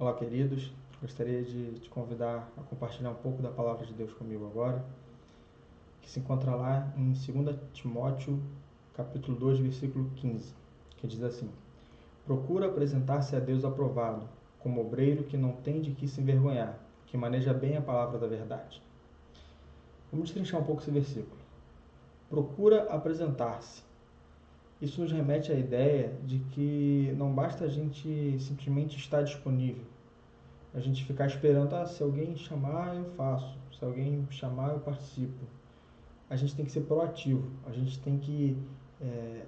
Olá, queridos. Gostaria de te convidar a compartilhar um pouco da palavra de Deus comigo agora, que se encontra lá em 2 Timóteo, capítulo 2, versículo 15, que diz assim: Procura apresentar-se a Deus aprovado, como obreiro que não tem de que se envergonhar, que maneja bem a palavra da verdade. Vamos destrinchar um pouco esse versículo. Procura apresentar-se. Isso nos remete à ideia de que não basta a gente simplesmente estar disponível, a gente ficar esperando, se alguém chamar eu faço, se alguém chamar eu participo. A gente tem que ser proativo, a gente tem que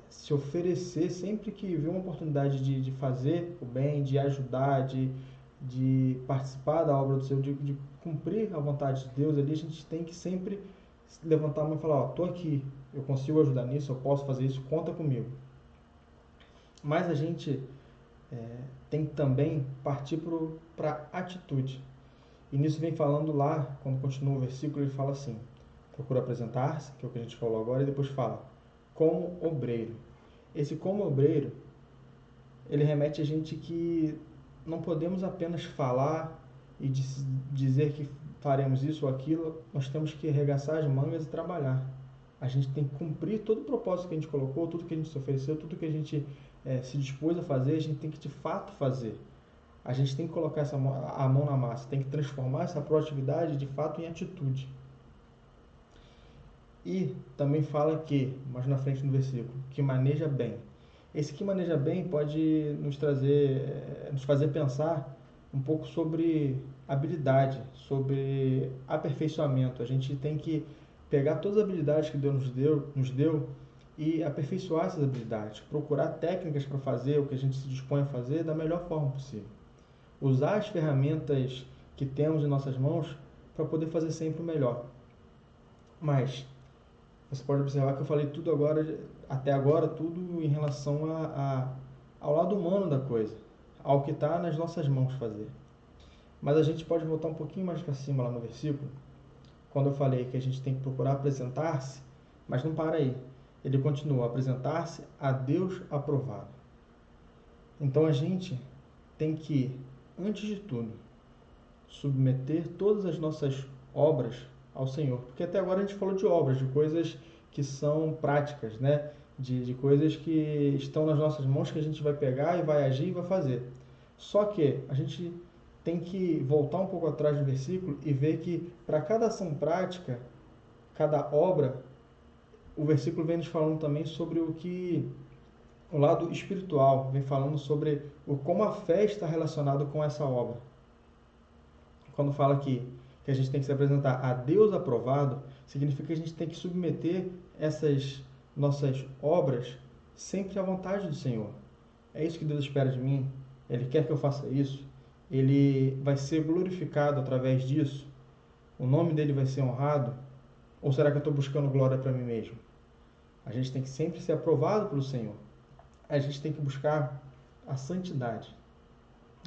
se oferecer sempre que vê uma oportunidade de fazer o bem, de ajudar, de participar da obra do Senhor, de cumprir a vontade de Deus ali. A gente tem que sempre levantar a mão e falar, estou aqui, eu consigo ajudar nisso, eu posso fazer isso, conta comigo. Mas a gente tem que também partir para a atitude. E nisso vem falando lá, quando continua o versículo, ele fala assim, procura apresentar-se, que é o que a gente falou agora, e depois fala, como obreiro. Esse como obreiro, ele remete a gente que não podemos apenas falar e dizer que faremos isso ou aquilo, nós temos que arregaçar as mangas e trabalhar. A gente tem que cumprir todo o propósito que a gente colocou, tudo que a gente se ofereceu, tudo que a gente se dispôs a fazer, a gente tem que de fato fazer. A gente tem que colocar a mão na massa, tem que transformar essa proatividade de fato em atitude. E também fala que, mais na frente no versículo, que maneja bem. Esse que maneja bem pode nos fazer pensar um pouco sobre habilidade, sobre aperfeiçoamento. A gente tem que pegar todas as habilidades que Deus nos deu e aperfeiçoar essas habilidades, procurar técnicas para fazer o que a gente se dispõe a fazer da melhor forma possível. Usar as ferramentas que temos em nossas mãos para poder fazer sempre o melhor. Mas você pode observar que eu falei tudo agora, até agora, tudo em relação ao lado humano da coisa, ao que está nas nossas mãos fazer. Mas a gente pode voltar um pouquinho mais para cima lá no versículo, quando eu falei que a gente tem que procurar apresentar-se, mas não para aí. Ele continua, apresentar-se a Deus aprovado. Então a gente tem que, antes de tudo, submeter todas as nossas obras ao Senhor. Porque até agora a gente falou de obras, de coisas que são práticas, né? De coisas que estão nas nossas mãos, que a gente vai pegar e vai agir e vai fazer. Só que a gente tem que voltar um pouco atrás do versículo e ver que para cada ação prática, cada obra, o versículo vem nos falando também sobre o lado espiritual, vem falando sobre como a fé está relacionada com essa obra. Quando fala que a gente tem que se apresentar a Deus aprovado, significa que a gente tem que submeter essas nossas obras sempre à vontade do Senhor. É isso que Deus espera de mim. Ele quer que eu faça isso. Ele vai ser glorificado através disso. O nome dele vai ser honrado. Ou será que eu estou buscando glória para mim mesmo? A gente tem que sempre ser aprovado pelo Senhor. A gente tem que buscar a santidade.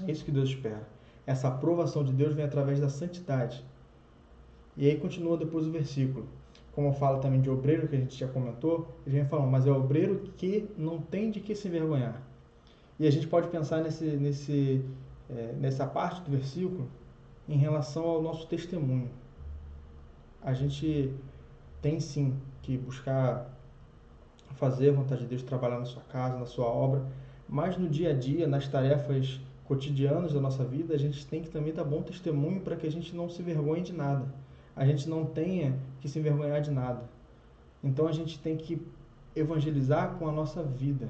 É isso que Deus espera. Essa aprovação de Deus vem através da santidade. E aí continua depois o versículo. Como fala também de obreiro, que a gente já comentou, ele vem falando, mas é obreiro que não tem de que se envergonhar. E a gente pode pensar nessa parte do versículo em relação ao nosso testemunho. A gente tem sim que buscar fazer a vontade de Deus, trabalhar na sua casa, na sua obra, mas no dia a dia, nas tarefas cotidianas da nossa vida, a gente tem que também dar bom testemunho para que a gente não se envergonhe de nada. A gente não tenha que se envergonhar de nada. Então a gente tem que evangelizar com a nossa vida.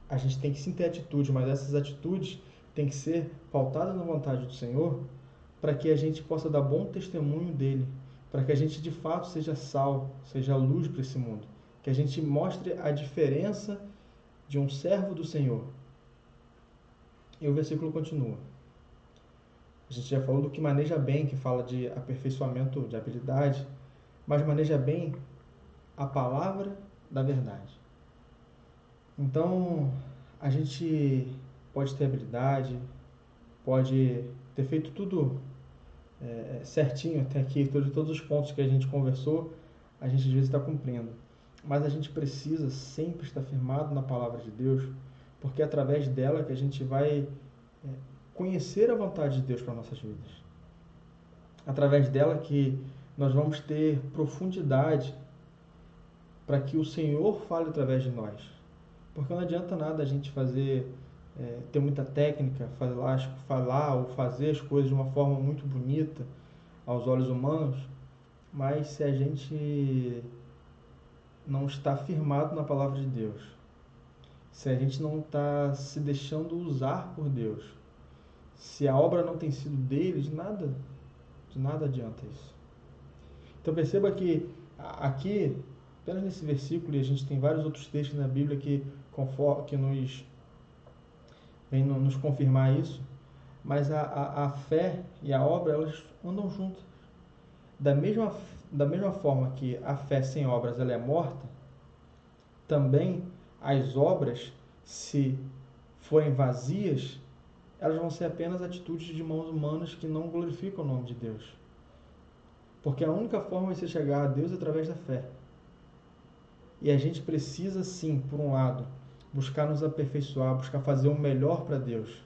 A gente tem que sim ter atitude, mas essas atitudes têm que ser pautadas na vontade do Senhor para que a gente possa dar bom testemunho dele, para que a gente de fato seja sal, seja luz para esse mundo, que a gente mostre a diferença de um servo do Senhor. E o versículo continua. A gente já falou do que maneja bem, que fala de aperfeiçoamento de habilidade, mas maneja bem a palavra da verdade. Então, a gente pode ter habilidade, pode ter feito tudo certinho até aqui, todos os pontos que a gente conversou, a gente às vezes está cumprindo. Mas a gente precisa sempre estar firmado na palavra de Deus, porque é através dela que a gente vai conhecer a vontade de Deus para nossas vidas. Através dela que nós vamos ter profundidade para que o Senhor fale através de nós. Porque não adianta nada a gente ter muita técnica, falar ou fazer as coisas de uma forma muito bonita aos olhos humanos, mas se a gente não está firmado na palavra de Deus, se a gente não está se deixando usar por Deus, se a obra não tem sido dele, de nada adianta isso. Então perceba que aqui, apenas nesse versículo, e a gente tem vários outros textos na Bíblia que vem nos confirmar isso, mas a fé e a obra, elas andam juntas. Da mesma forma que a fé sem obras ela é morta, também as obras, se forem vazias, elas vão ser apenas atitudes de mãos humanas que não glorificam o nome de Deus. Porque a única forma de você chegar a Deus é através da fé. E a gente precisa sim, por um lado, buscar nos aperfeiçoar, buscar fazer o melhor para Deus.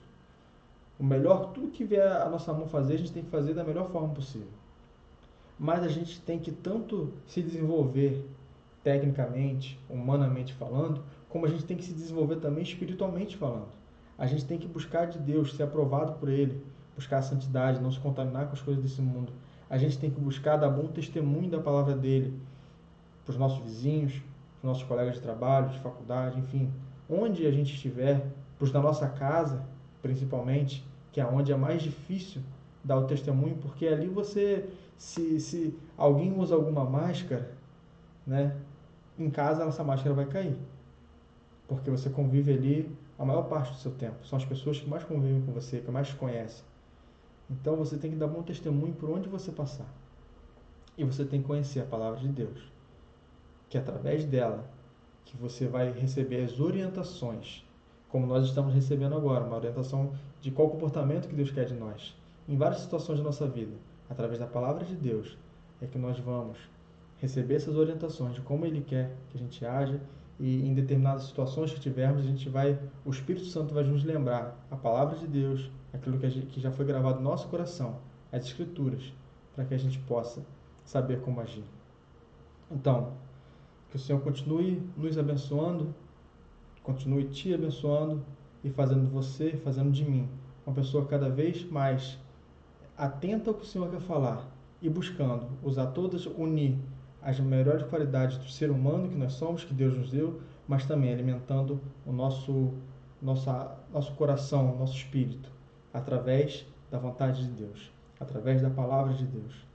O melhor, tudo que vier a nossa mão fazer, a gente tem que fazer da melhor forma possível. Mas a gente tem que tanto se desenvolver tecnicamente, humanamente falando, como a gente tem que se desenvolver também espiritualmente falando. A gente tem que buscar de Deus, ser aprovado por Ele, buscar a santidade, não se contaminar com as coisas desse mundo. A gente tem que buscar dar bom testemunho da palavra dEle para os nossos vizinhos, para os nossos colegas de trabalho, de faculdade, enfim. Onde a gente estiver, para os da nossa casa, principalmente, que é onde é mais difícil dar o testemunho, porque ali você, se alguém usa alguma máscara, né, em casa essa máscara vai cair. Porque você convive ali a maior parte do seu tempo. São as pessoas que mais convivem com você, que mais te conhecem. Então você tem que dar bom testemunho por onde você passar. E você tem que conhecer a palavra de Deus. Que é através dela que você vai receber as orientações, como nós estamos recebendo agora, uma orientação de qual comportamento que Deus quer de nós. Em várias situações da nossa vida, através da palavra de Deus, é que nós vamos receber essas orientações de como Ele quer que a gente haja, e em determinadas situações que tivermos, o Espírito Santo vai nos lembrar a palavra de Deus, aquilo que já foi gravado no nosso coração, as Escrituras, para que a gente possa saber como agir. Então, que o Senhor continue nos abençoando, continue te abençoando e fazendo de mim uma pessoa cada vez mais atenta ao que o Senhor quer falar e buscando unir as melhores qualidades do ser humano que nós somos, que Deus nos deu, mas também alimentando o nosso coração, o nosso espírito, através da vontade de Deus, através da palavra de Deus.